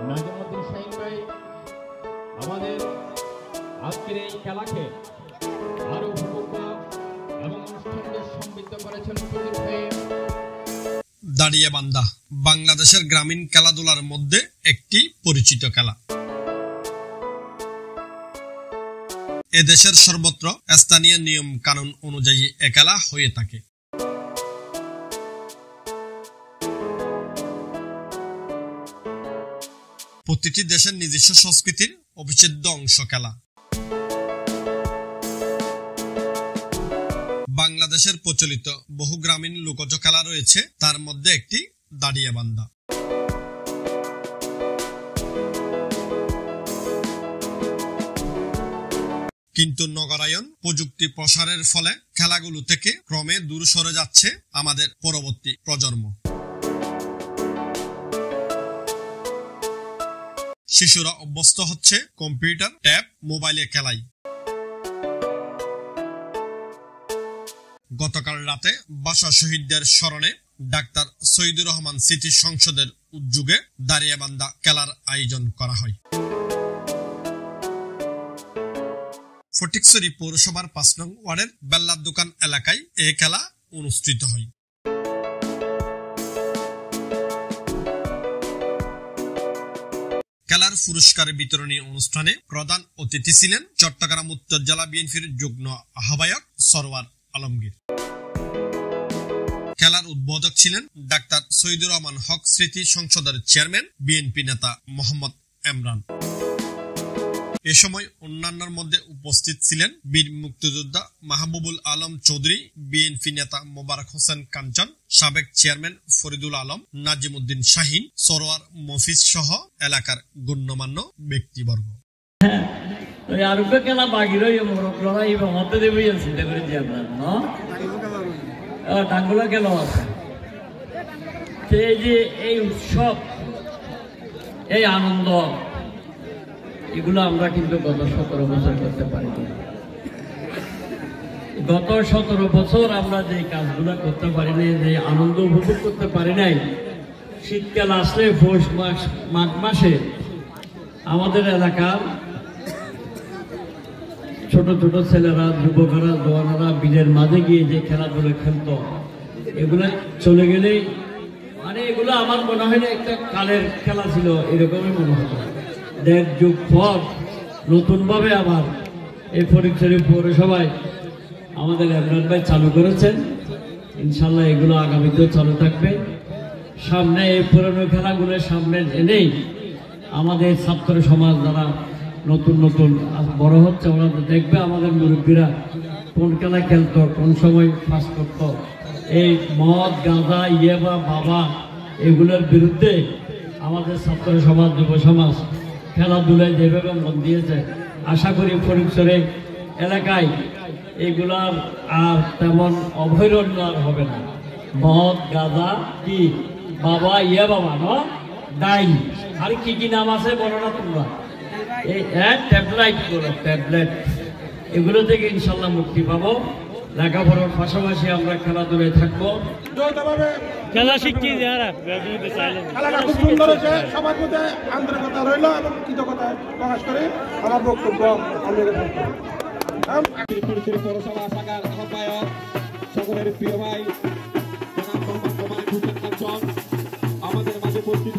নাজিমুদ্দিন শাহীন ভাই আমাদের আজকের এই খেলাকে আরো উপভোগ্য এবং অনুষ্ঠানকে সমৃদ্ধ করেছেন উপস্থিত হয়ে। দাঁড়িয়াবান্ধা বাংলাদেশের গ্রামীণ খেলাধুলার মধ্যে একটি পরিচিত খেলা। এদেশের সর্বত্র স্থানীয় নিয়ম কানুন অনুযায়ী এ খেলা হয়ে থাকে। প্রতিটি দেশের নিজস্ব সংস্কৃতির অবিচ্ছেদ্য অংশ খেলা। বাংলাদেশের প্রচলিত বহু গ্রামীণ লোকজ খেলা রয়েছে, তার মধ্যে একটি দাঁড়িয়াবান্ধা। কিন্তু নগরায়ন প্রযুক্তি প্রসারের ফলে খেলাগুলো থেকে ক্রমে দূর সরে যাচ্ছে আমাদের পরবর্তী প্রজন্ম। শিশুরা অভ্যস্ত হচ্ছে কম্পিউটার, ট্যাব, মোবাইলে খেলায়। গতকাল রাতে ভাষা শহীদদের স্মরণে ডাক্তার শহীদুর রহমান স্মৃতি সংসদের উদ্যোগে দাঁড়িয়াবান্ধা খেলার আয়োজন করা হয়। ফটিকছড়ি পৌরসভার ৫ নং ওয়ার্ডের বেল্লার দোকান এলাকায় এই খেলা অনুষ্ঠিত হয়। খেলার পুরস্কার বিতরণী অনুষ্ঠানে প্রধান অতিথি ছিলেন চট্টগ্রাম উত্তর জেলা বিএনপির যুগ্ম আহ্বায়ক সরওয়ার আলমগীর। খেলার উদ্বোধক ছিলেন ডাক্তার শহীদুর রহমান হক স্মৃতি সংসদের চেয়ারম্যান বিএনপি নেতা মোহাম্মদ এমরান। এ সময় অন্যান্যের মধ্যে উপস্থিত ছিলেন বীর মুক্তিযোদ্ধা মাহবুবুল আলম চৌধুরী, বিএনপি নেতা মোবারক হোসেন কাঞ্চন, সাবেক চেয়ারম্যান ফরিদুল আলম, নাজিমুদ্দিন শাহীন, সরোয়ার মফিজ সহ এলাকার গণ্যমান্য ব্যক্তিবর্গ। এই উৎসব, এই আনন্দ, এগুলো আমরা কিন্তু গত 17 বছর করতে পারিনি। গত 17 বছর আমরা যে কাজগুলো করতে পারিনি, যে আনন্দ উপভোগ করতে পারি নাই, শীতকাল আসলে পৌষ মাস, মাঘ মাসে আমাদের এলাকার ছোট ছোট ছেলেরা, যুবকরা, জওয়ানেরা বীরের মাঝে গিয়ে যে খেলাধুলো খেলত, এগুলো চলে গেলেই মানে এগুলো আমার মনে হয় না একটা কালের খেলা ছিল, এরকমই মনে হতো। 1.5 যুগ পর নতুন ভাবে আবার এই ফটিকছড়ি পৌরসভায় আমাদের এমরান ভাই চালু করেছেন। ইনশাল্লাহ এগুলো আগামীতেও চালু থাকবে। সামনে এই পুরনো খেলাগুলোর সামনে এনেই আমাদের ছাত্র সমাজ যারা নতুন নতুন বড় হচ্ছে, ওরা দেখবে আমাদের মুরব্বীরা কোন খেলা খেলতো, কোন সময় ফাঁস করত। এই মদ, গাঁজা, ইয়েবা, বাবা, এগুলোর বিরুদ্ধে আমাদের ছাত্র সমাজ, যুব সমাজ খেলাধুলায় যেভাবে মন দিয়েছে, আশা করি ফটিকছড়ি এলাকায় এগুলার আর তেমন অভয়ারণ্য আর হবে না। মদ, গাঁজা, কি বাবা, ইয়ে বাবা, ডাইল, আর কি কি নাম আছে বলো না তোমরা, এই ট্যাবলেট, ট্যাবলেট, এগুলো থেকে ইনশাল্লাহ মুক্তি পাবো। লেখাপড়ার পাশাপাশি আমরা খেলাধুলায় থাকবো। খেলা শিখছি, খেলাটা খুব সুন্দর হয়েছে, সবার মধ্যে আন্তরিকতা রইল এবং কৃতজ্ঞতা প্রকাশ করে আমার বক্তব্য পৌরসভা শাখার আহ্বায়ক, সকলের প্রিয় ভাই আমাদের মাঝে উপস্থিত।